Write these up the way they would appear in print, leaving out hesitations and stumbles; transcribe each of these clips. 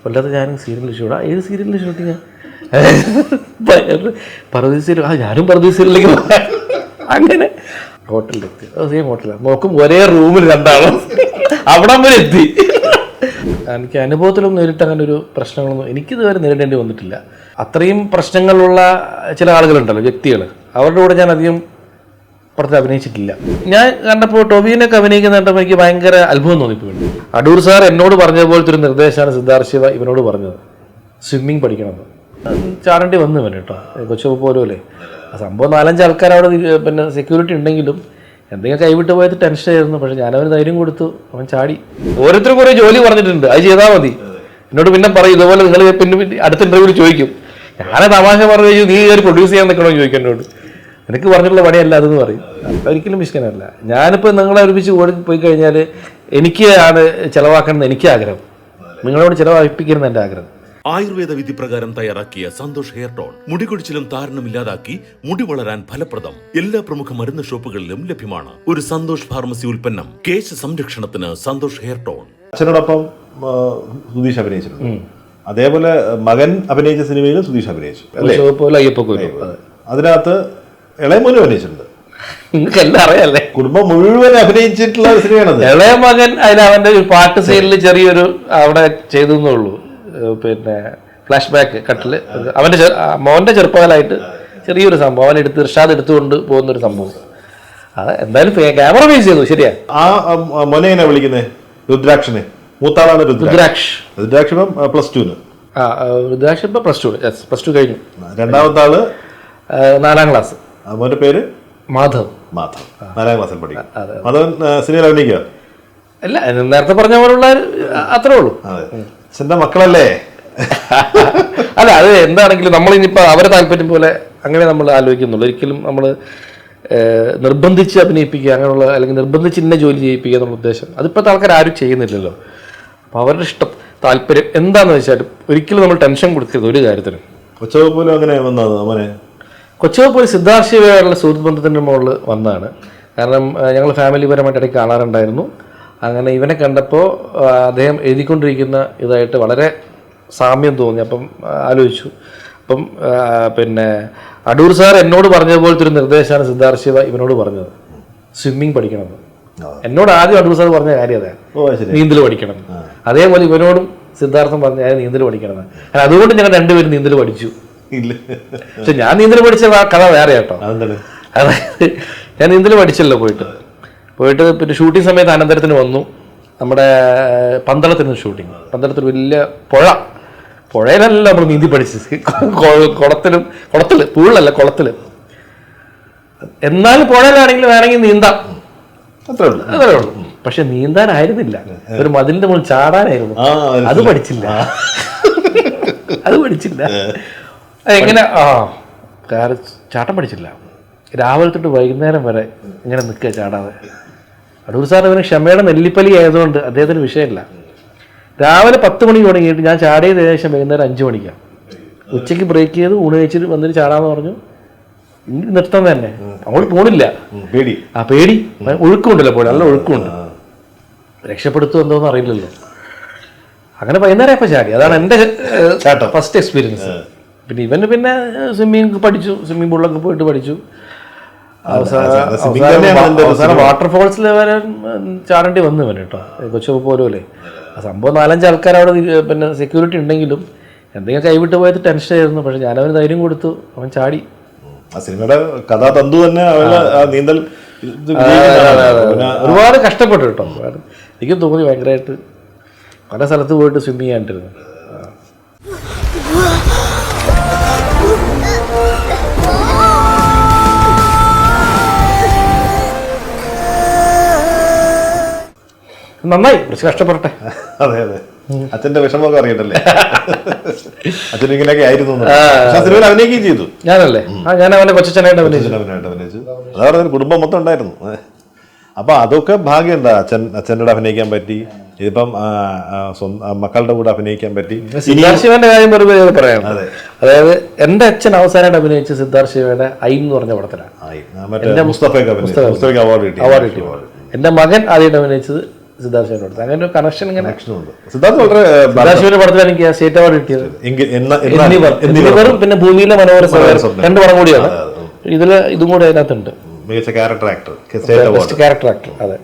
കൊല്ലത്ത് ഞാൻ സീരിയൽ ഷൂട്ടാ. ഏത് സീരിയലിൻ്റെ ഷൂട്ടിങ്? പർദീസയിൽ. ഞാനും പർദീസയിലേക്ക് അങ്ങനെ ഹോട്ടലിലെത്തി. സെയിം ഹോട്ടലാണ്, നോക്കും ഒരേ റൂമിൽ രണ്ടാളും അവിടം വരെ എത്തി. എനിക്ക് അനുഭവത്തിലൊന്നും നേരിട്ട് അങ്ങനെ ഒരു പ്രശ്നങ്ങളൊന്നും എനിക്കിതുവരെ നേരിടേണ്ടി വന്നിട്ടില്ല. അത്രയും പ്രശ്നങ്ങളുള്ള ചില ആളുകളുണ്ടല്ലോ, വ്യക്തികൾ, അവരുടെ കൂടെ ഞാൻ അധികം പുറത്ത് അഭിനയിച്ചിട്ടില്ല. ഞാൻ കണ്ടപ്പോൾ ടൊവിനൊക്കെ അഭിനയിക്കുന്ന കണ്ടപ്പോൾ എനിക്ക് ഭയങ്കര അത്ഭുതം തോന്നിപ്പോയി. അടൂർ സാർ എന്നോട് പറഞ്ഞതുപോലത്തെ ഒരു നിർദ്ദേശമാണ് സിദ്ധാർത്ഥ് ശിവ ഇവനോട് പറഞ്ഞത്, സ്വിമ്മിങ് പഠിക്കണമെന്ന്. ചാടേണ്ടി വന്നു ഇവൻ കേട്ടോ, കൊച്ചു പോലും അല്ലേ. ആ സംഭവം 4-5 ആൾക്കാർ അവിടെ പിന്നെ സെക്യൂരിറ്റി ഉണ്ടെങ്കിലും എന്തെങ്കിലും കൈവിട്ട് പോയത് ടെൻഷനായിരുന്നു. പക്ഷെ ഞാനവന് ധൈര്യം കൊടുത്തു, അവൻ ചാടി. ഓരോരുത്തരും കുറേ ജോലി പറഞ്ഞിട്ടുണ്ട്, അത് ചെയ്താൽ മതി. എന്നോട് പിന്നെ പറയും ഇതുപോലെ നിങ്ങൾ പിന്നെ അടുത്ത ഇൻ്റർവ്യൂവിൽ ചോദിക്കും. ഞാൻ തമാശ പറഞ്ഞു കഴിഞ്ഞു, നീ ഒരു പ്രൊഡ്യൂസ് ചെയ്യാൻ നിൽക്കണമെന്ന് ചോദിക്കും എന്നോട്. എനിക്ക് പറഞ്ഞിട്ടുള്ള പണിയല്ല അതെന്ന് പറയും. ഒരിക്കലും മിസ്കനല്ല. ഞാനിപ്പോൾ നിങ്ങളെ ഒരുമിച്ച് ഓടി പോയി കഴിഞ്ഞാൽ എനിക്ക് ആണ് ചിലവാക്കണം എനിക്ക് ആഗ്രഹം, നിങ്ങളോട് ചിലവായിപ്പിക്കരുന്ന എൻ്റെ ആഗ്രഹം. ആയുർവേദ വിധി പ്രകാരം തയ്യാറാക്കിയ സന്തോഷ് ഹെയർ ടോൺ മുടികൊഴിച്ചിലും താരനും ഇല്ലാതാക്കി മുടി വളരാൻ ഫലപ്രദം. എല്ലാ പ്രമുഖ മരുന്ന് ഷോപ്പുകളിലും ലഭ്യമാണ്. ഒരു സന്തോഷ് ഫാർമസി ഉൽപ്പന്നം. കേശ സംരക്ഷണത്തിന് സന്തോഷ് ഹെയർ ടോൺ. അച്ഛനോടൊപ്പം സുധീഷ് അഭിനയിച്ചിട്ടുണ്ട്. അതേപോലെ മകൻ അഭിനയിച്ച സിനിമയിലും സുധീഷ് അഭിനയിച്ചു അല്ലേ? അതിനകത്ത് ഇളയമോനും അഭിനയിച്ചിട്ടുണ്ട്. നിങ്ങൾക്ക് എല്ലാം അറിയാല്ലേ, കുടുംബം മുഴുവൻ അഭിനയിച്ചിട്ടുള്ള സിനിമയാണ് ഇളയ മകൻ. അതിൽ അവൻ്റെ ഒരു പാട്ട് സീനിൽ ചെറിയൊരു അവിടെ ചെയ്തെന്നേ ഉള്ളൂ. പിന്നെ ഫ്ലാഷ് ബാക്ക് കട്ടിൽ അവൻ്റെ മോൻ്റെ ചെറുപ്പകാലമായിട്ട് ചെറിയൊരു സംഭവം അവൻ എടുത്ത് ഇർഷാദ് എടുത്തുകൊണ്ട് പോകുന്നൊരു സംഭവം. അത് എന്തായാലും ക്യാമറ ഫേസ് ചെയ്തു. ശരിയാ. ആ മോനെ എങ്ങനെ വിളിക്കുന്നത്? രുദ്രാക്ഷനെ. മൂത്താളാണ് രുദ്രാക്ഷ്. രുദ്രാക്ഷ് ഇപ്പം +2. രുദ്രാക്ഷ് ഇപ്പം +2 കഴിഞ്ഞു. രണ്ടാമത്തെ ആള് 4ാം ക്ലാസ്. മോന്റെ പേര് മാധവ്. 4ാം ക്ലാസ്സിൽ പഠിക്കും. മാധവൻ സിനിമയിൽ അഭിനയിക്കുക? അല്ല, നേരത്തെ പറഞ്ഞ പോലുള്ള അത്രേ ഉള്ളൂ. അച്ഛൻ്റെ മക്കളല്ലേ? അല്ല, അത് എന്താണെങ്കിലും നമ്മളിനിപ്പോൾ അവരെ താല്പര്യം പോലെ അങ്ങനെ നമ്മൾ ആലോചിക്കുന്നുള്ളൂ. ഒരിക്കലും നമ്മൾ നിർബന്ധിച്ച് അഭിനയിപ്പിക്കുക അങ്ങനെയുള്ള, അല്ലെങ്കിൽ നിർബന്ധിച്ച് ഇന്ന ജോലി ചെയ്യിപ്പിക്കുക എന്നുള്ള ഉദ്ദേശം അതിപ്പോഴത്തെ ആൾക്കാർ ആരും ചെയ്യുന്നില്ലല്ലോ. അപ്പോൾ അവരുടെ ഇഷ്ടം താല്പര്യം എന്താണെന്ന് വെച്ചാലും ഒരിക്കലും നമ്മൾ ടെൻഷൻ കൊടുക്കരുത് ഒരു കാര്യത്തിനും. കൊച്ചവ് പോലും അങ്ങനെ വന്നത് മോനെ? കൊച്ചവ് പോലും സിദ്ധാർത്ഥ് ശിവയുള്ള സുഹൃത്ത് ബന്ധത്തിൻ്റെ മുകളിൽ വന്നതാണ്. കാരണം ഞങ്ങൾ ഫാമിലിപരമായിട്ട് ഇടയ്ക്ക് കാണാറുണ്ടായിരുന്നു. അങ്ങനെ ഇവനെ കണ്ടപ്പോൾ അദ്ദേഹം എഴുതിക്കൊണ്ടിരിക്കുന്ന ഇതായിട്ട് വളരെ സാമ്യം തോന്നി. അപ്പം ആലോചിച്ചു. അപ്പം പിന്നെ അടൂർ സാർ എന്നോട് പറഞ്ഞതുപോലത്തെ ഒരു നിർദ്ദേശമാണ് സിദ്ധാർത്ഥ് ശിവ ഇവനോട് പറഞ്ഞത്, സ്വിമ്മിങ് പഠിക്കണമെന്ന്. എന്നോട് ആദ്യം അടൂർ സാർ പറഞ്ഞ കാര്യം അതാണ്, നീന്തൽ പഠിക്കണം. അതേപോലെ ഇവനോടും സിദ്ധാർത്ഥം പറഞ്ഞ കാര്യം നീന്തൽ പഠിക്കണം. അതുകൊണ്ട് ഞങ്ങൾ രണ്ടുപേരും നീന്തൽ പഠിച്ചു. പക്ഷെ ഞാൻ നീന്തൽ പഠിച്ച കഥ വേറെ കേട്ടോ. അതായത് ഞാൻ നീന്തൽ പഠിച്ചല്ലോ പോയിട്ട് പിന്നെ ഷൂട്ടിംഗ് സമയത്ത് അനന്തരത്തിന് വന്നു. നമ്മുടെ പന്തളത്തിന് ഷൂട്ടിങ്. പന്തളത്തിൽ വലിയ പുഴയിലല്ല നമ്മൾ നീന്തി പഠിച്ചത്, കുളത്തിൽ പൂളിലല്ല, കുളത്തിൽ. എന്നാലും പുഴയിലാണെങ്കിൽ വേണമെങ്കിൽ നീന്താം, അത്രേ ഉള്ളൂ. പക്ഷെ നീന്താനായിരുന്നില്ല, ഒരു മതിലിന്റെ മുകളിൽ ചാടാനായിരുന്നു. അത് പഠിച്ചില്ല. എങ്ങനെ ചാട്ടം പഠിച്ചില്ല. രാവിലെ തൊട്ട് വൈകുന്നേരം വരെ ഇങ്ങനെ നിൽക്കുക ചാടാതെ. അടൂർ സാർ അവന് ക്ഷമയുടെ നെല്ലിപ്പലി ആയതുകൊണ്ട് അദ്ദേഹത്തിന് വിഷയമില്ല. രാവിലെ 10 മണിക്ക് തുടങ്ങിയിട്ട് ഞാൻ ചാടിയത് ഏകദേശം വൈകുന്നേരം 5 മണിക്കാണ്. ഉച്ചയ്ക്ക് ബ്രേക്ക് ചെയ്ത് ഊണ് കഴിച്ചിട്ട് വന്നിട്ട് ചാടാന്ന് പറഞ്ഞു. നിർത്തം തന്നെ, അങ്ങോട്ട് പോണില്ല. പേടി ഒഴുക്കുണ്ടല്ലോ, പോലെ നല്ല ഒഴുക്കുണ്ട്. രക്ഷപ്പെടുത്തും എന്തോന്നും അറിയില്ലല്ലോ. അങ്ങനെ വൈകുന്നേരം ഇപ്പം ചാടി. അതാണ് എൻ്റെ ഫസ്റ്റ് എക്സ്പീരിയൻസ്. പിന്നെ ഇവന് പിന്നെ സ്വിമ്മിങ് പഠിച്ചു, സ്വിമ്മിംഗ് പൂളിലൊക്കെ പോയിട്ട് പഠിച്ചു. അവസാനം വാട്ടർഫോൾസിൽ വരെ ചാടേണ്ടി വന്നു ഇവന് കേട്ടോ, കൊച്ചു പോലും അല്ലേ. ആ സംഭവം 4-5 ആൾക്കാർ അവിടെ പിന്നെ സെക്യൂരിറ്റി ഉണ്ടെങ്കിലും എന്തെങ്കിലും കൈവിട്ട് പോയത് ടെൻഷനായിരുന്നു. പക്ഷെ ഞാനവന് ധൈര്യം കൊടുത്തു, അവൻ ചാടി. ആ സിനിമയുടെ കഥാതന്തു തന്നെ നീന്തൽ ഒരുപാട് കഷ്ടപ്പെട്ടു കേട്ടോ. എനിക്കും തോന്നി ഭയങ്കരമായിട്ട് പല സ്ഥലത്ത് പോയിട്ട് സ്വിമ്മിങ് ചെയ്യാണ്ടിരുന്നു. നന്നായി, കുറച്ച് കഷ്ടപ്പെടട്ടെ. അതെ, അച്ഛന്റെ വിഷമമൊക്കെ അറിയട്ടല്ലേ. അച്ഛൻ ഇങ്ങനെയൊക്കെ ആയിരുന്നു. സിനിമയിൽ അഭിനയിക്കുകയും ചെയ്തു. ഞാനല്ലേ? ഞാൻ അവന്റെ കൊച്ചനായിട്ട് അഭിനയിച്ചു. അതാണ് കുടുംബം മൊത്തം ഉണ്ടായിരുന്നു. അപ്പൊ അതൊക്കെ ഭാഗ്യമുണ്ട്. അച്ഛനോട് അഭിനയിക്കാൻ പറ്റി. ഇതിപ്പം മക്കളുടെ കൂടെ അഭിനയിക്കാൻ പറ്റി. സിദ്ധാർത്ഥ് ശിവന്റെ കാര്യം പറയാം. അതായത് എന്റെ അച്ഛൻ അവസാനമായിട്ട് അഭിനയിച്ച സിദ്ധാർത്ഥ് ശിവയുടെ ഐ എന്ന് പറഞ്ഞ പടത്തിലാണ്. മുസ്തഫയ്ക്ക് അവാർഡ് കിട്ടി. എന്റെ മകൻ ആദ്യമായിട്ട് അഭിനയിച്ചത് സിദ്ധാർത്ഥ ശിവന്റെ പടത്തിൽ. അങ്ങനെ ഒരു കണക്ഷൻ ഇങ്ങനെ. സിദ്ധാർത്ഥ് വളരെ സിദ്ധാർത്ഥ ശിവന്റെ പടത്തിൽ എനിക്ക് ആ സ്റ്റേറ്റ് അവാർഡ് കിട്ടിയത്. എന്നിവരും പിന്നെ ഭൂമിയിലെ മനോഹര സ്വപ്നം 2 പടം കൂടിയാണ്. ഇതും കൂടെ അതിനകത്തുണ്ട്, മികച്ച ക്യാരക്ടർ ആക്ടർ. അതെ.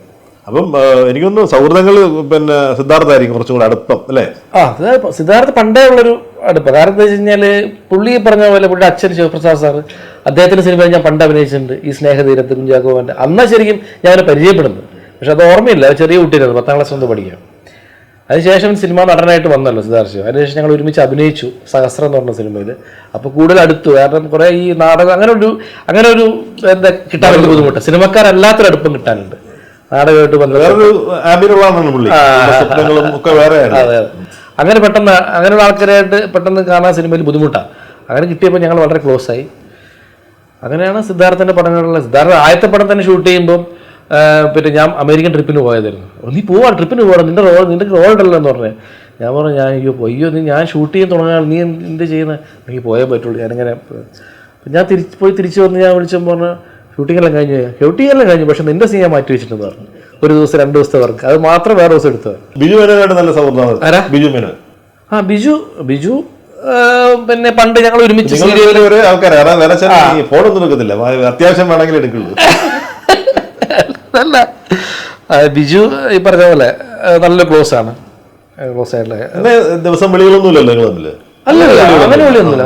അപ്പം എനിക്കൊന്ന് സൗഹൃദങ്ങൾ പിന്നെ സിദ്ധാർത്ഥായിരിക്കും കുറച്ചും കൂടെ അടുപ്പം അല്ലേ? സിദ്ധാർത്ഥ പണ്ടേ ഉള്ളൊരു അടുപ്പം. കാരണം എന്താ വെച്ച് കഴിഞ്ഞാൽ പുള്ളി പറഞ്ഞ പോലെ പുള്ളിയുടെ അച്ഛൻ ശിവപ്രസാദ് സാറ് അദ്ദേഹത്തിന്റെ സിനിമയിൽ ഞാൻ പണ്ട് അഭിനയിച്ചിട്ടുണ്ട്. ഈ സ്നേഹതീരത്ത് കുഞ്ചാക്കോവന്റെ അന്നാ ശരിക്കും ഞാൻ പരിചയപ്പെടുന്നത്. പക്ഷെ അത് ഓർമ്മയില്ല, ചെറിയ കുട്ടിയായിരുന്നു, 10ാം ക്ലാസ് കൊണ്ട് പഠിക്കാം. അതിനുശേഷം സിനിമ നടനായിട്ട് വന്നല്ലോ സിദ്ധാർത്ഥ ശിവ. അതിനുശേഷം ഞങ്ങൾ ഒരുമിച്ച് അഭിനയിച്ചു സഹസ്രം എന്ന് പറഞ്ഞ സിനിമയിൽ. അപ്പോൾ കൂടുതൽ അടുത്തു. കാരണം കുറേ ഈ നാടകം അങ്ങനെ ഒരു എന്താ കിട്ടാൻ വലിയ ബുദ്ധിമുട്ട്. സിനിമക്കാരല്ലാത്തൊരു അടുപ്പം കിട്ടാനുണ്ട് നാടകമായിട്ട് ബന്ധപ്പെട്ട്. അതെ. അങ്ങനെ പെട്ടെന്ന് അങ്ങനെയുള്ള ആൾക്കാരായിട്ട് പെട്ടെന്ന് കാണാൻ സിനിമയിൽ ബുദ്ധിമുട്ടാണ്. അങ്ങനെ കിട്ടിയപ്പോൾ ഞങ്ങൾ വളരെ ക്ലോസ് ആയി. അങ്ങനെയാണ് സിദ്ധാർത്ഥൻ്റെ പടങ്ങളിലുള്ള സിദ്ധാർത്ഥ ആദ്യത്തെ പടം തന്നെ ഷൂട്ട് ചെയ്യുമ്പം പിന്നെ ഞാൻ അമേരിക്കൻ ട്രിപ്പിന് പോയതായിരുന്നു. നീ പോവാ ട്രിപ്പിന് പോകണം, നിന്റെ റോൾ ഉണ്ടല്ലോ എന്ന് പറഞ്ഞത്. ഞാൻ പറഞ്ഞു അയ്യോ ഞാൻ ഷൂട്ട് ചെയ്യാൻ തുടങ്ങാൻ നീ എന്ത് ചെയ്യുന്നത്, എനിക്ക് പോയേ പറ്റുള്ളൂ. ഞാനിങ്ങനെ ഞാൻ തിരിച്ച് വന്ന് ഞാൻ വിളിച്ചപ്പോൾ പറഞ്ഞു ഷൂട്ടിങ്ങെല്ലാം കഴിഞ്ഞു പക്ഷെ നിന്റെ സീൻ ഞാൻ മാറ്റി വെച്ചിട്ടെന്ന് പറഞ്ഞു. 1 ദിവസം 2 ദിവസത്തെ വർക്ക്, അത് മാത്രം വേറെ ദിവസം എടുത്തത്. ബിജു മേനോനായിട്ട് നല്ല സൗഹൃദമാണ്. ബിജു മേനോൻ ബിജു പിന്നെ പണ്ട് ഞങ്ങൾ ഒരുമിച്ച് ഫോണൊന്നും എടുക്കത്തില്ല, അത്യാവശ്യം വേണമെങ്കിൽ എടുക്കുള്ളൂ. അല്ല, ബിജു ഈ പറഞ്ഞ പോലെ നല്ല ക്ലോസ് ആയിട്ടുള്ള ദിവസം വിളികളൊന്നുമില്ലല്ലോ നിങ്ങൾ തമ്മില്? അല്ലല്ല, അങ്ങനെ വിളിയൊന്നുമില്ല.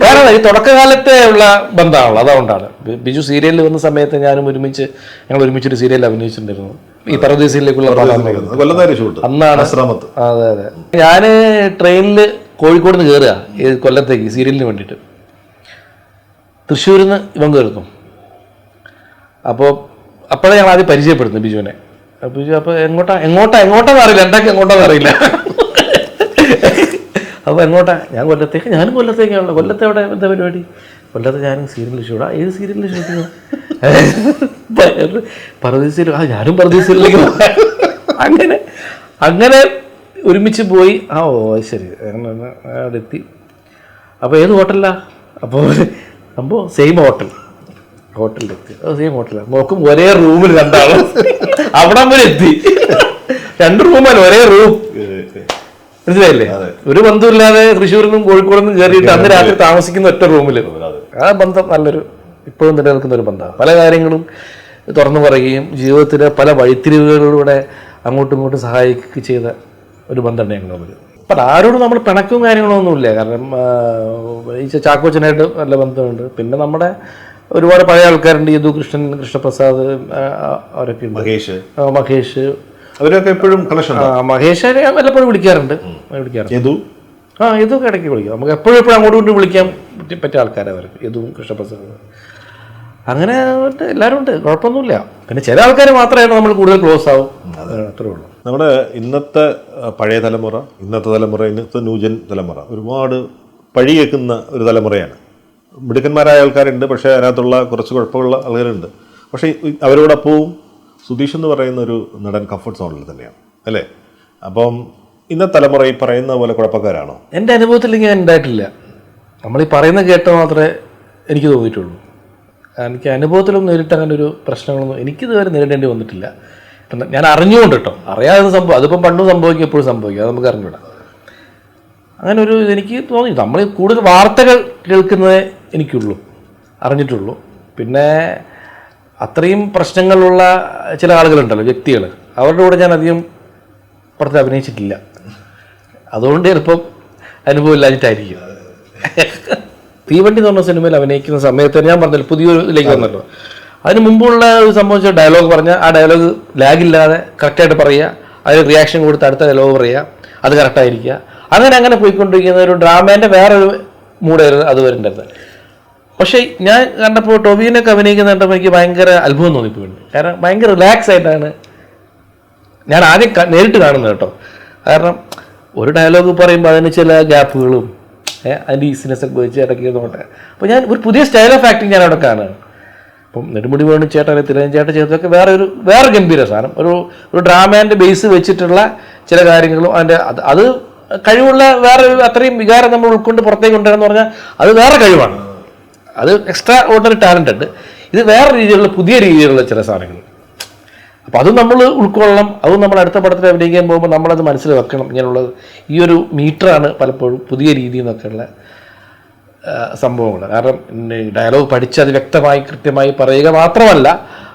കാരണം ഈ തുടക്കകാലത്തെ ഉള്ള ബന്ധമാണല്ലോ, അതുകൊണ്ടാണ്. ബിജു സീരിയലിൽ വന്ന സമയത്ത് ഞങ്ങൾ ഒരുമിച്ചൊരു സീരിയലിൽ അഭിനയിച്ചിട്ടുണ്ടായിരുന്നു. ഈ പരദേശിയിലേക്കുള്ള അന്നാണ്. അതെ. ഞാൻ ട്രെയിനിൽ കോഴിക്കോട് നിന്ന് കയറുക കൊല്ലത്തേക്ക് സീരിയലിന് വേണ്ടിയിട്ട്. തൃശ്ശൂരിൽ നിന്ന് ഇവൻ കയറുന്നു. അപ്പോഴേ ഞങ്ങൾ ആദ്യം പരിചയപ്പെടുന്നു ബിജുവിനെ. ബിജു അപ്പോൾ എങ്ങോട്ടാന്ന് അറിയില്ല, എങ്ങോട്ടാന്ന് അറിയില്ല. അപ്പോൾ ഞാൻ കൊല്ലത്തേക്ക്, ഞാനും കൊല്ലത്തേക്കാണല്ലോ. കൊല്ലത്തെ എവിടെ എന്താ പരിപാടി? കൊല്ലത്ത് ഞാനും സീരിയലിൽ ഷൂട്ടാ. ഏത് സീരിയലിൽ ഷൂട്ടിങ്? പരദീസിൽ. ഞാനും പരദീസിലേക്ക്. അങ്ങനെ ഒരുമിച്ച് പോയി. ശരി, അവിടെ എത്തി. അപ്പോൾ ഏത് ഹോട്ടലിലാണ്? അപ്പോൾ സെയിം ഹോട്ടലിലെത്തി. സെയിം ഹോട്ടലാണ്. നോക്കും ഒരേ റൂമിൽ 2 ആളും. അവിടെ വരെ എത്തി. 2 റൂമല്ല, ഒരേ റൂം. മനസ്സിലായില്ലേ? ഒരു ബന്ധമില്ലാതെ തൃശ്ശൂരിൽ നിന്നും കോഴിക്കോട് നിന്നും കയറിയിട്ട് അന്ന് രാത്രി താമസിക്കുന്ന ഒറ്റ റൂമിൽ. ആ ബന്ധം ഇപ്പോഴും നിലനിൽക്കുന്ന ഒരു ബന്ധമാണ്. പല കാര്യങ്ങളും തുറന്നു പറയുകയും ജീവിതത്തിലെ പല വഴിത്തിരിവുകളിലൂടെ അങ്ങോട്ടും ഇങ്ങോട്ടും സഹായിക്കുകയും ചെയ്ത ഒരു ബന്ധമുണ്ട് ഞങ്ങൾ തമ്മിൽ. അപ്പം ആരോടും നമ്മൾ പിണക്കവും കാര്യങ്ങളൊന്നുമില്ല. കാരണം ഈ ചാക്കോച്ചനായിട്ട് നല്ല ബന്ധമുണ്ട്. പിന്നെ നമ്മുടെ ഒരുപാട് പഴയ ആൾക്കാരുണ്ട്. യദു കൃഷ്ണൻ, കൃഷ്ണപ്രസാദ്, അവരൊക്കെ ഉണ്ട്. മഹേഷ് അവരൊക്കെ എപ്പോഴും കണക്ഷൻ. മഹേഷിനെ വല്ലപ്പോഴും വിളിക്കാറുണ്ട്. യദു ഇടയ്ക്ക് വിളിക്കാം. നമുക്ക് എപ്പോഴും അങ്ങോട്ടും ഇങ്ങോട്ടും വിളിക്കാൻ പറ്റിയ ആൾക്കാരാണ് അവർ. യദുവും കൃഷ്ണപ്രസാദ് അങ്ങനെ എല്ലാവരും ഉണ്ട്, കുഴപ്പമൊന്നുമില്ല. പിന്നെ ചില ആൾക്കാർ മാത്രമായിട്ട് നമ്മൾ കൂടുതൽ ക്ലോസ് ആവും, അത്രേ ഉള്ളൂ. നമ്മുടെ ഇന്നത്തെ പഴയ തലമുറ, ഇന്നത്തെ ന്യൂജൻ തലമുറ ഒരുപാട് പഴി കേൾക്കുന്ന ഒരു തലമുറയാണ്. മിടുക്കന്മാരായ ആൾക്കാരുണ്ട്, പക്ഷേ അതിനകത്തുള്ള കുറച്ച് കുഴപ്പമുള്ള ആൾക്കാരുണ്ട്. പക്ഷേ അവരോടൊപ്പവും സുധീഷ് എന്ന് പറയുന്ന ഒരു നടൻ കംഫർട്ട് സോണിൽ തന്നെയാണ് അല്ലേ? അപ്പം ഇന്നത്തെ തലമുറ ഈ പറയുന്ന പോലെ കുഴപ്പക്കാരാണോ? എൻ്റെ അനുഭവത്തിൽ ഇങ്ങനെ ഉണ്ടായിട്ടില്ല. നമ്മളീ പറയുന്ന കേട്ടോ മാത്രമേ എനിക്ക് തോന്നിയിട്ടുള്ളൂ. എനിക്ക് അനുഭവത്തിലൊന്നും നേരിട്ട് അങ്ങനെ ഒരു പ്രശ്നങ്ങളൊന്നും എനിക്കിതുവരെ നേരിടേണ്ടി വന്നിട്ടില്ല. ഞാൻ അറിഞ്ഞുകൊണ്ട് കേട്ടോ, അറിയാതെ സംഭവം, അതിപ്പം പണ്ടും സംഭവിക്കും, എപ്പോഴും സംഭവിക്കും, അത് നമുക്ക് അറിഞ്ഞൂടാ. അങ്ങനെ ഒരു എനിക്ക് തോന്നി. നമ്മൾ കൂടുതൽ വാർത്തകൾ കേൾക്കുന്നതേ എനിക്കുള്ളൂ, അറിഞ്ഞിട്ടുള്ളൂ. പിന്നെ അത്രയും പ്രശ്നങ്ങളുള്ള ചില ആളുകളുണ്ടല്ലോ, വ്യക്തികൾ, അവരുടെ കൂടെ ഞാൻ അധികം പടത്തിൽ അഭിനയിച്ചിട്ടില്ല. അതുകൊണ്ട് ചിലപ്പം അനുഭവം ഇല്ലാഞ്ഞിട്ടായിരിക്കും. തീവണ്ടി എന്ന് പറഞ്ഞ സിനിമയിൽ അഭിനയിക്കുന്ന സമയത്ത് ഞാൻ പറഞ്ഞല്ലോ പുതിയൊരു ഇതിലേക്ക് വന്നല്ലോ. അതിന് മുമ്പുള്ള ഒരു സംഭവിച്ച ഡയലോഗ് പറഞ്ഞാൽ ആ ഡയലോഗ് ലാഗില്ലാതെ കറക്റ്റായിട്ട് പറയുക, അതിന് റിയാക്ഷൻ കൊടുത്ത് അടുത്ത ഡയലോഗ് പറയുക, അത് കറക്റ്റായിരിക്കുക. അങ്ങനെ പോയിക്കൊണ്ടിരിക്കുന്ന ഒരു ഡ്രാമേൻ്റെ വേറൊരു മൂടായിരുന്നു അത് വരുന്നുണ്ടായിരുന്നത്. പക്ഷേ ഞാൻ കണ്ടപ്പോൾ ടോബിനൊക്കെ അഭിനയിക്കുന്ന കണ്ടപ്പോൾ എനിക്ക് ഭയങ്കര അത്ഭുതം തോന്നിപ്പോയിട്ടുണ്ട്. കാരണം ഭയങ്കര റിലാക്സ് ആയിട്ടാണ് ഞാൻ ആദ്യം നേരിട്ട് കാണുന്നത് കേട്ടോ. കാരണം ഒരു ഡയലോഗ് പറയുമ്പോൾ അതിന് ചില ഗ്യാപ്പുകളും അതിൻ്റെ ഈസിനെസ്സൊക്കെ വെച്ച് ഇടയ്ക്ക് നോട്ടെ. അപ്പോൾ ഞാൻ ഒരു പുതിയ സ്റ്റൈൽ ഓഫ് ആക്ടിങ് ഞാൻ അവിടെ കാണുകയാണ്. അപ്പം നെടുമുടി വേണു ചേട്ടൻ അല്ലെങ്കിൽ തിലകൻ ചേട്ടൻ ചെയ്തതൊക്കെ വേറെ ഗംഭീര സാധനം. ഒരു ഡ്രാമേൻ്റെ ബേസ് വെച്ചിട്ടുള്ള ചില കാര്യങ്ങളും അതിൻ്റെ അത് കഴിവുള്ള വേറെ അത്രയും വികാരം നമ്മൾ ഉൾക്കൊണ്ട് പുറത്തേക്ക് കൊണ്ടുവരാന്ന് പറഞ്ഞാൽ അത് വേറെ കഴിവാണ്. അത് എക്സ്ട്രാ ഓർഡിനറി ടാലൻ്റ് ഉണ്ട്. ഇത് വേറെ രീതിയിലുള്ള പുതിയ രീതിയിലുള്ള ചില സാധനങ്ങൾ. അപ്പോൾ അതും നമ്മൾ ഉൾക്കൊള്ളണം. അതും നമ്മൾ അടുത്ത പടത്തിൽ അഭിനയിക്കാൻ പോകുമ്പോൾ നമ്മളത് മനസ്സിൽ വെക്കണം. ഇങ്ങനെയുള്ളത് ഈ ഒരു മീറ്ററാണ് പലപ്പോഴും പുതിയ രീതി എന്നൊക്കെയുള്ള സംഭവങ്ങൾ. കാരണം ഡയലോഗ് പഠിച്ച് അത് വ്യക്തമായി കൃത്യമായി പറയുക മാത്രമല്ല,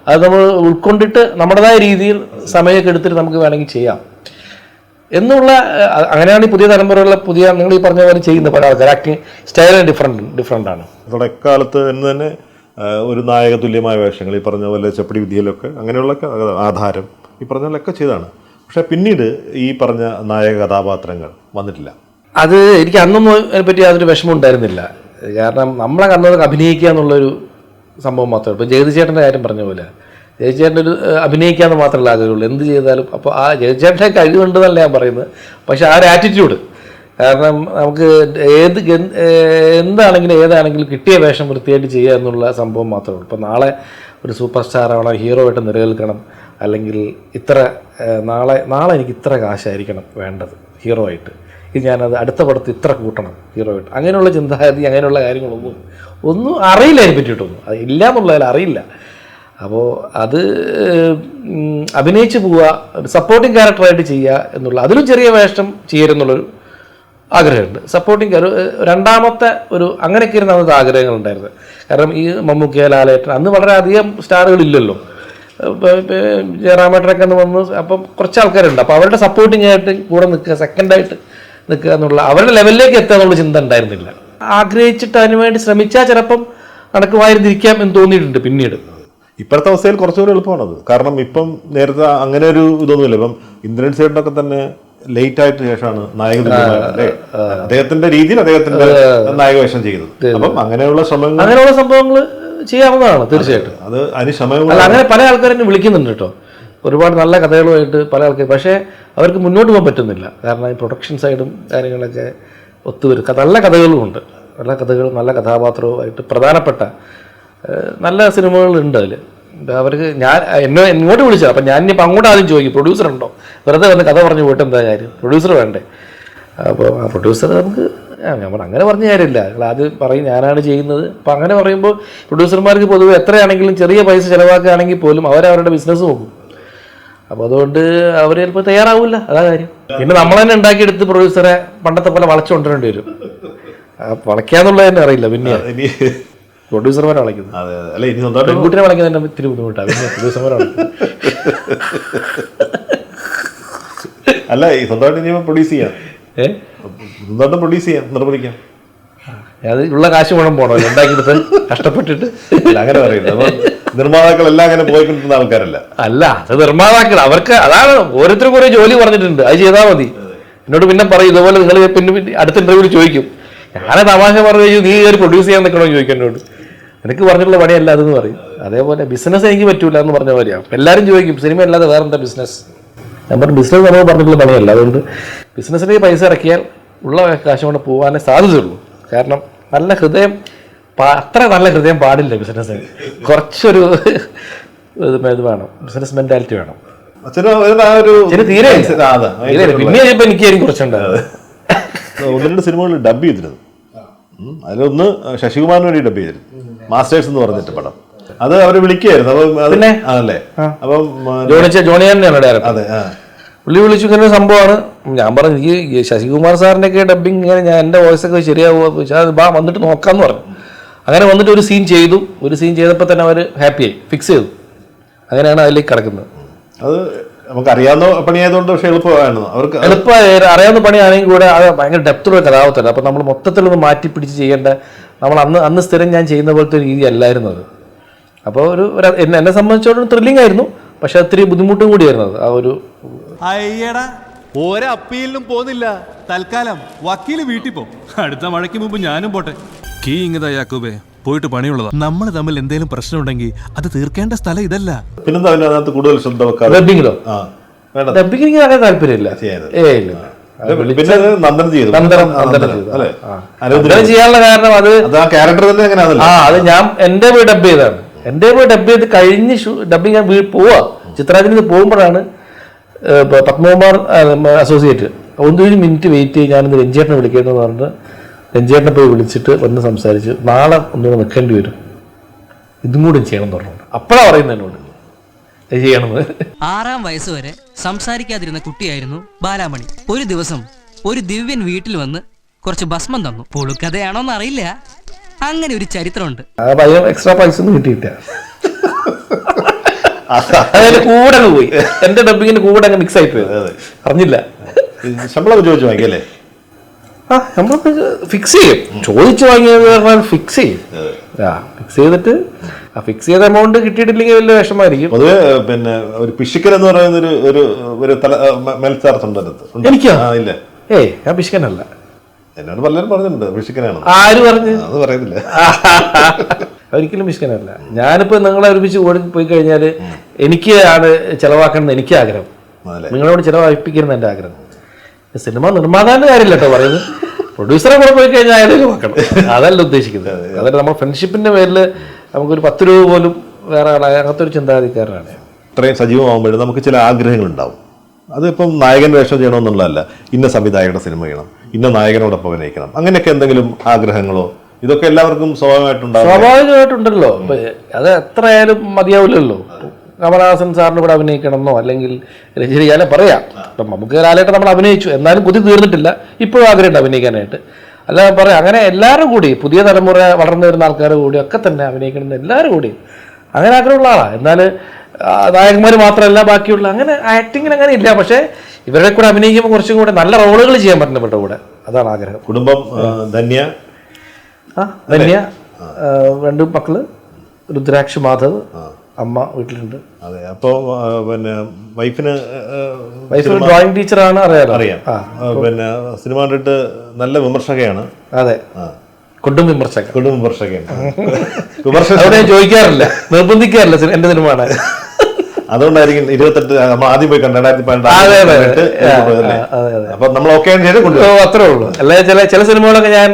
അത് നമ്മൾ ഉൾക്കൊണ്ടിട്ട് നമ്മുടേതായ രീതിയിൽ സമയമൊക്കെ എടുത്തിട്ട് നമുക്ക് വേണമെങ്കിൽ ചെയ്യാം എന്നുള്ള, അങ്ങനെയാണ് ഈ പുതിയ തലമുറയുള്ള നിങ്ങൾ ഈ പറഞ്ഞ പോലെ ചെയ്യുന്ന പല ആൾക്കാർ ആക്ടിങ് സ്റ്റൈൽ ഡിഫറെൻ്റ് ആണ്. തുടക്കാലത്ത് എന്ന് തന്നെ ഒരു നായക തുല്യമായ വേഷങ്ങൾ ഈ പറഞ്ഞ പോലെ ചെപ്പടി വിദ്യയിലൊക്കെ അങ്ങനെയുള്ള ആധാരം ഈ പറഞ്ഞ പോലെയൊക്കെ ചെയ്താണ്. പക്ഷെ പിന്നീട് ഈ പറഞ്ഞ നായക കഥാപാത്രങ്ങൾ വന്നിട്ടില്ല. അത് എനിക്ക് അന്നൊന്നും അതിനെപ്പറ്റി യാതൊരു വിഷമം ഉണ്ടായിരുന്നില്ല. കാരണം നമ്മളെ കണ്ണൊക്കെ അഭിനയിക്കുക എന്നുള്ളൊരു സംഭവം മാത്രമേ. ഇപ്പോൾ ജഗതിചേട്ടൻ്റെ കാര്യം പറഞ്ഞ പോലെ ജഗതിചേട്ടൻ്റെ ഒരു അഭിനയിക്കാമെന്ന് മാത്രമല്ല ആഗ്രഹമുള്ളൂ. എന്ത് ചെയ്താലും അപ്പോൾ ആ ജഗതിചേട്ടൻ്റെ കഴിവുണ്ടെന്നല്ല ഞാൻ പറയുന്നത്, പക്ഷേ ആ ഒരു ആറ്റിറ്റ്യൂഡ്. കാരണം നമുക്ക് എന്താണെങ്കിലും ഏതാണെങ്കിലും കിട്ടിയ വേഷം വൃത്തിയായിട്ട് ചെയ്യുക എന്നുള്ള സംഭവം മാത്രമേ ഉള്ളൂ. ഇപ്പോൾ നാളെ ഒരു സൂപ്പർ സ്റ്റാർ ആവണം, ഹീറോ ആയിട്ട് നിലനിൽക്കണം, അല്ലെങ്കിൽ നാളെ എനിക്ക് ഇത്ര കാശായിരിക്കണം വേണ്ടത് ഹീറോ ആയിട്ട്, ഇത് ഞാനത് അടുത്ത പടത്ത് ഇത്ര കൂട്ടണം ഹീറോ ആയിട്ട്, അങ്ങനെയുള്ള ചിന്താഗതി അങ്ങനെയുള്ള കാര്യങ്ങളൊന്നും അറിയില്ല അതിനെ പറ്റിയിട്ടൊന്നും. അത് ഇല്ല എന്നുള്ളതിൽ അറിയില്ല. അപ്പോൾ അത് അഭിനയിച്ച് പോവുക, ഒരു സപ്പോർട്ടിങ് ക്യാരക്ടറായിട്ട് ചെയ്യുക എന്നുള്ള, അതിലും ചെറിയ വേഷം ചെയ്യരുന്നുള്ളൊരു ആഗ്രഹമുണ്ട്. സപ്പോർട്ടിങ് രണ്ടാമത്തെ ഒരു അങ്ങനെയൊക്കെ ഇരുന്ന് അന്നത്തെ ആഗ്രഹങ്ങളുണ്ടായിരുന്നു. കാരണം ഈ മമ്മൂക്ക, ലാലേട്ടൻ അന്ന് വളരെ അധികം സ്റ്റാറുകളില്ലല്ലോ. ജയറാമേട്ടനൊക്കെ ഒന്ന് വന്ന് അപ്പം കുറച്ച് ആൾക്കാരുണ്ട്. അപ്പോൾ അവരുടെ സപ്പോർട്ടിങ് ആയിട്ട് കൂടെ നിൽക്കുക, സെക്കൻഡായിട്ട് നിൽക്കുക എന്നുള്ള, അവരുടെ ലെവലിലേക്ക് എത്തുക എന്നുള്ള ചിന്ത ഉണ്ടായിരുന്നില്ല. ആഗ്രഹിച്ചിട്ട് അതിനുവേണ്ടി ശ്രമിച്ചാൽ ചിലപ്പം നടക്കുമായിരുന്നിരിക്കാം എന്ന് തോന്നിയിട്ടുണ്ട് പിന്നീട്. ഇപ്പോഴത്തെ അവസ്ഥയിൽ കുറച്ചുകൂടി എളുപ്പമാണത്. കാരണം ഇപ്പം നേരത്തെ അങ്ങനെ ഒരു ഇതൊന്നുമില്ല. ഇപ്പം ഇന്ദ്രൻ സേട്ടനൊക്കെ തന്നെ ലേറ്റ് ആയിട്ട് ശേഷമാണ് നായകൻ അദ്ദേഹത്തിന്റെ രീതിയിൽ അദ്ദേഹത്തിന്റെ നായകവേഷം ചെയ്തത്. അപ്പം അങ്ങനെയുള്ള സംഭവങ്ങൾ ചെയ്യാവുന്നതാണ് തീർച്ചയായിട്ടും. അത് അതിന് ശ്രമം അങ്ങനെ പല ആൾക്കാരും വിളിക്കുന്നുണ്ട് കേട്ടോ, ഒരുപാട് നല്ല കഥകളുമായിട്ട് പല ആൾക്കാർ. പക്ഷേ അവർക്ക് മുന്നോട്ട് പോകാൻ പറ്റുന്നില്ല. കാരണം ഈ പ്രൊഡക്ഷൻ സൈഡും കാര്യങ്ങളൊക്കെ ഒത്തുവരും. നല്ല കഥകളുമുണ്ട്, നല്ല കഥകളും നല്ല കഥാപാത്രവുമായിട്ട് പ്രധാനപ്പെട്ട നല്ല സിനിമകളുണ്ട് അതിൽ. അവർക്ക് ഇങ്ങോട്ട് വിളിച്ചത്. അപ്പം ഞാൻ ഇനിയിപ്പോൾ അങ്ങോട്ട് ആദ്യം ചോദിക്കും, പ്രൊഡ്യൂസർ ഉണ്ടോ? വെറുതെ വന്ന് കഥ പറഞ്ഞ് പോയിട്ട് എന്താ കാര്യം, പ്രൊഡ്യൂസർ വേണ്ടേ? അപ്പോൾ ആ പ്രൊഡ്യൂസർ നമുക്ക് അങ്ങനെ പറഞ്ഞ കാര്യമില്ല. ആദ്യം പറയും ഞാനാണ് ചെയ്യുന്നത്. അപ്പം അങ്ങനെ പറയുമ്പോൾ പ്രൊഡ്യൂസർമാർക്ക് പൊതുവെ എത്രയാണെങ്കിലും ചെറിയ പൈസ ചിലവാക്കുകയാണെങ്കിൽ പോലും അവരവരുടെ ബിസിനസ് നോക്കും. അപ്പോൾ അതുകൊണ്ട് അവർ ചിലപ്പോൾ തയ്യാറാവില്ല, അതാ കാര്യം. പിന്നെ നമ്മൾ തന്നെ ഉണ്ടാക്കിയെടുത്ത് പ്രൊഡ്യൂസറെ പണ്ടത്തെ പോലെ വളച്ചുകൊണ്ടിരേണ്ടി വരും. വളയ്ക്കാന്നുള്ളത് തന്നെ അറിയില്ല, പിന്നെ പ്രൊഡ്യൂസർമാരെ വളയ്ക്കുന്നത്. പെൺകുട്ടിനെ വളയ്ക്കുന്നത് തന്നെ ഇത്തിരി ബുദ്ധിമുട്ടാണ്, പിന്നെ പ്രൊഡ്യൂസർമാരെ വളയ്ക്കുന്നത്. അല്ല, ഈ സ്വന്തമായിട്ട് പ്രൊഡ്യൂസ് ചെയ്യാം, സ്വന്തമായിട്ട് പ്രൊഡ്യൂസ് ചെയ്യാം, നിർമ്മിക്കാം. അത് ഉള്ള കാശ് വേണം പോകണോ ഉണ്ടാക്കിയെടുത്ത് കഷ്ടപ്പെട്ടിട്ട്. അങ്ങനെ പറയുന്നത് അപ്പം നിർമ്മാതാക്കളെല്ലാം അങ്ങനെ പോയിക്കൊണ്ടിരുന്ന ആൾക്കാരല്ല. അല്ല, അത് നിർമ്മാതാക്കൾ അവർക്ക് അതാണ്. ഓരോരുത്തരും കുറേ ജോലി പറഞ്ഞിട്ടുണ്ട്, അത് ചെയ്താൽ മതി. എന്നോട് പിന്നെ പറയും ഇതുപോലെ നിങ്ങൾ പിന്നെ അടുത്ത ഇന്റർവ്യൂവിൽ ചോദിക്കും, ഞാനെ തമാശ പറഞ്ഞു നീ ഒരു പ്രൊഡ്യൂസ് ചെയ്യാൻ നിൽക്കണോ ചോദിക്കും എന്നോട്. എനിക്ക് പറഞ്ഞിട്ടുള്ള പണിയല്ല അതെന്ന് പറയും. അതേപോലെ ബിസിനസ് എനിക്ക് പറ്റൂല എന്ന് പറഞ്ഞ പോലെയാണ്. എല്ലാവരും ചോദിക്കും സിനിമ അല്ലാതെ വേറെന്താ ബിസിനസ്. ഞാൻ പറഞ്ഞു ബിസിനസ് നമ്മൾ പറഞ്ഞിട്ടുള്ള പണിയല്ല. അതുകൊണ്ട് ബിസിനസ്സിലേക്ക് പൈസ ഇറക്കിയാൽ ഉള്ള കാശ് കൊണ്ട് പോകാനേ സാധ്യതയുള്ളൂ. കാരണം നല്ല ഹൃദയം, അത്ര നല്ല ഹൃദയം പാടില്ല ബിസിനസ്സിന്. കുറച്ചൊരു ഇത് വേണം, ബിസിനസ് മെന്റാലിറ്റി വേണം. തീരെ പിന്നെ ഇപ്പൊ എനിക്ക് കുറച്ചുണ്ടായത്. ഒന്ന് രണ്ട് സിനിമകൾ ഡബ് ചെയ്തിരുന്നു. അതിലൊന്ന് ശശികുമാറിന് വേണ്ടി ഡബ് ചെയ്തിരുന്നു, മാസ്റ്റേഴ്സ് എന്ന് പറഞ്ഞിട്ട് പടം. അത് അവര് വിളിക്കുകയായിരുന്നു. അപ്പം അതല്ലേ, അപ്പം അതെ, പുള്ളി വിളിച്ചു ഇങ്ങനെ സംഭവമാണ്. ഞാൻ പറഞ്ഞു എനിക്ക് ശശികുമാർ സാറിൻ്റെ ഒക്കെ ഡബിങ് ഇങ്ങനെ ഞാൻ എൻ്റെ വോയിസൊക്കെ ശരിയാവുക വന്നിട്ട് നോക്കാമെന്ന് പറഞ്ഞു. അങ്ങനെ വന്നിട്ട് ഒരു സീൻ ചെയ്തു. ഒരു സീൻ ചെയ്തപ്പോൾ തന്നെ അവർ ഹാപ്പിയായി, ഫിക്സ് ചെയ്തു. അങ്ങനെയാണ് അതിലേക്ക് കിടക്കുന്നത്. അത് നമുക്ക് അറിയാവുന്ന പണിയായതുകൊണ്ട് പക്ഷേ എളുപ്പമായിരുന്നു അവർക്ക്. അറിയാവുന്ന പണിയാണെങ്കിൽ കൂടെ അത് ഭയങ്കര ഡെപ്തുള്ള കഥാപാത്രമല്ല. അപ്പം നമ്മൾ മൊത്തത്തിലൊന്ന് മാറ്റി പിടിച്ച് ചെയ്യേണ്ട, നമ്മൾ അന്ന് സ്ഥിരം ഞാൻ ചെയ്യുന്ന പോലത്തെ ഒരു രീതി അല്ലായിരുന്നു അത്. അപ്പോൾ എന്നെ സംബന്ധിച്ചോളം ത്രില്ലിംഗ് ആയിരുന്നു, പക്ഷെ ഒത്തിരി ബുദ്ധിമുട്ടും കൂടിയായിരുന്നു അത്. ആ ഒരു അയ്യടാ ഒരപ്പീലിനും പോന്നില്ല, തൽക്കാലം വക്കീല് വീട്ടിൽ പോ. അടുത്ത മഴയ്ക്ക് മുമ്പ് ഞാനും പോട്ടെ. കീ ഇങ്ങതാ യാക്കൂബേ, പോയിട്ട് പണിയുള്ളതാ. നമ്മൾ തമ്മിൽ എന്തെങ്കിലും പ്രശ്നം ഉണ്ടെങ്കിൽ അത് തീർക്കേണ്ട സ്ഥലം ഇതല്ല. പിന്നെന്താ അതിനകത്ത് കൂടുതൽ ശ്രദ്ധ വെക്കാറ്? ഡബിങ്ങിലോ? ഡബിങ്ങിന് അങ്ങനെ താല്പര്യമില്ല. ചെയ്യാനുള്ള കാരണം അത് ഞാൻ എന്റെ പോയി ഡബ് ചെയ്താണ്. എന്റെ പോയി ഡബ് ചെയ്ത് കഴിഞ്ഞ് ഡബിങ് ഞാൻ പോവാ ചിത്രാജിന് പോകുമ്പോഴാണ് പത്മകുമാർ അസോസിയേറ്റ് ഒരു മിനിറ്റ് വെയിറ്റ് ചെയ്ത് ഞാനിന്ന് രഞ്ജേട്ടനെ വിളിക്കേണ്ടതെന്ന് പറഞ്ഞിട്ട് രഞ്ജേട്ടനെ പോയി വിളിച്ചിട്ട് വന്ന് സംസാരിച്ച് നാളെ ഒന്നുകൂടെ നിൽക്കേണ്ടി വരും, ഇതും കൂടി ചെയ്യണം എന്ന് പറഞ്ഞിട്ടുണ്ട്. അപ്പോഴാണ് പറയുന്നത് എന്നോട് അത് ചെയ്യണമെന്ന്. 6-ാം വയസ്സ് വരെ സംസാരിക്കാതിരുന്ന കുട്ടിയായിരുന്നു ബാലാമണി. ഒരു ദിവസം ഒരു ദിവ്യൻ വീട്ടിൽ വന്ന് കുറച്ച് ഭസ്മം തന്നു. പുളുക്കഥയാണോന്ന് അറിയില്ല, അങ്ങനെ ഒരു ചരിത്രമുണ്ട്. ആ പയ്യൻ എക്സ്ട്രാ പൈസ ഒന്നും കിട്ടിയില്ല. അതായത് കൂടെ അങ്ങ് പോയി, എന്റെ ഡബിങ്ങിന് കൂടെ അങ്ങ് മിക്സ് ആയി പോയത്, അറിഞ്ഞില്ല. ശമ്പളം ചോദിച്ചു വാങ്ങിക്കല്ലേ? ആ നമ്മൾ ഫിക്സ് ചെയ്യും, ചോദിച്ചു വാങ്ങിയത് പറഞ്ഞാൽ ഫിക്സ് ചെയ്യും. ഫിക്സ് ചെയ്തിട്ട് ആ ഫിക്സ് ചെയ്ത എമൗണ്ട് കിട്ടിയിട്ടില്ലെങ്കിൽ വലിയ വിഷമായിരിക്കും. പൊതുവെ പിന്നെ ഒരു പിശുക്കൻ എന്ന് പറയുന്ന ഒരു മേൽച്ചാർത്തുണ്ട് അതിനകത്ത്. എനിക്കോ? ഇല്ല, ഞാൻ പിശുക്കനല്ല. എന്നോട് പലരും പറഞ്ഞിട്ടുണ്ട് പിശുക്കനാണ്. ആര് പറഞ്ഞു? അത് പറയുന്നില്ല. ഒരിക്കലും പിശുക്കനല്ല. ഞാനിപ്പോ നിങ്ങളെ ഒരുമിച്ച് ഓടി പോയി കഴിഞ്ഞാൽ എനിക്ക് ആണ് ചെലവാക്കണം എനിക്ക് ആഗ്രഹം, നിങ്ങളോട് ചെലവഴിപ്പിക്കണം എന്റെ ആഗ്രഹം. സിനിമ നിർമ്മാതാന്റെ കാര്യമില്ല കേട്ടോ പറയുന്നത്, പ്രൊഡ്യൂസറെ കൂടെ പോയി കഴിഞ്ഞാൽ അയാളെ നോക്കണം, അതല്ല ഉദ്ദേശിക്കുന്നത്. അതായത് നമ്മൾ ഫ്രണ്ട്ഷിപ്പിന്റെ പേരിൽ നമുക്കൊരു 10 രൂപ പോലും വേറെ അങ്ങനത്തെ ഒരു ചിന്താഗതിക്കാരനാണ്. ഇത്രയും സജീവമാകുമ്പോഴും നമുക്ക് ചില ആഗ്രഹങ്ങളുണ്ടാവും. അതിപ്പം നായകൻ വേഷം ചെയ്യണമെന്നുള്ളതല്ല, ഇന്ന സംവിധായകരുടെ സിനിമ ചെയ്യണം, ഇന്ന നായകനോടൊപ്പം അഭിനയിക്കണം, അങ്ങനെയൊക്കെ എന്തെങ്കിലും ആഗ്രഹങ്ങളോ ഇതൊക്കെ എല്ലാവർക്കും സ്വാഭാവികമായിട്ടുണ്ടാവും. സ്വാഭാവികമായിട്ടുണ്ടല്ലോ, അത് എത്ര ആയാലും മതിയാവില്ലല്ലോ. കമലഹാസൻ സാറിന് കൂടെ അഭിനയിക്കണമെന്നോ അല്ലെങ്കിൽ രചന പറയാം. ഇപ്പം നമുക്ക് കാലമായിട്ട് നമ്മൾ അഭിനയിച്ചു, എന്നാലും കൊതി തീർന്നിട്ടില്ല, ഇപ്പോഴും ആഗ്രഹമുണ്ട് അഭിനയിക്കാനായിട്ട്. അല്ല പറയാം, അങ്ങനെ എല്ലാവരും കൂടി പുതിയ തലമുറ വളർന്നു വരുന്ന ആൾക്കാർ കൂടി ഒക്കെ തന്നെ അഭിനയിക്കണം, എല്ലാവരും കൂടി അങ്ങനെ ആഗ്രഹമുള്ള ആളാണ്. എന്നാൽ നായകന്മാർ മാത്രമല്ല ബാക്കിയുള്ള അങ്ങനെ ആക്ടിങ്ങിന് അങ്ങനെ ഇല്ല. പക്ഷേ ഇവരുടെ കൂടെ അഭിനയിക്കുമ്പോൾ കുറച്ചും കൂടെ നല്ല റോളുകൾ ചെയ്യാൻ പറ്റുന്ന ഇവരുടെ കൂടെ, അതാണ് ആഗ്രഹം. കുടുംബം ധന്യ, ധന്യ, 2 മക്കള്, രുദ്രാക്ഷ്, മാധവ്, അമ്മ വീട്ടിലുണ്ട്. അതെ. അപ്പോൾ പിന്നെ വൈഫിന് ഡ്രോയിങ് ടീച്ചറാണ്, അറിയാം. പിന്നെ സിനിമ കണ്ടിട്ട് നല്ല വിമർശകയാണ്. അതെ, കൊടും വിമർശകയാണ്. അവിടെ ചോദിക്കാറില്ല, നിർബന്ധിക്കാറില്ല എന്റെ സിനിമ കാണാൻ. അതുകൊണ്ടായിരിക്കും 28 നമ്മൾ ആദ്യം പോയി കണ്ടു 2018. അപ്പൊ നമ്മൾ ഓക്കെ അത്രേ ഉള്ളൂ. അല്ലാതെ ചില സിനിമകളൊക്കെ ഞാൻ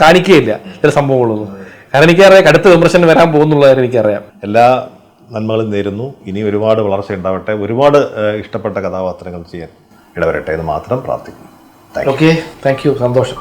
കാണിക്കുകയില്ല, ചില സംഭവങ്ങളൊന്നും. കാരണം എനിക്കറിയാം അടുത്ത വിമർശനം വരാൻ പോകുന്നുള്ളതായിട്ട് എനിക്കറിയാം. എല്ലാ നന്മകളും നേരുന്നു. ഇനി ഒരുപാട് വളർച്ച ഉണ്ടാവട്ടെ, ഒരുപാട് ഇഷ്ടപ്പെട്ട കഥാപാത്രങ്ങൾ ചെയ്യാൻ ഇടവരട്ടെ എന്ന് മാത്രം പ്രാർത്ഥിക്കുന്നു. ഓക്കെ, താങ്ക് യു, സന്തോഷം.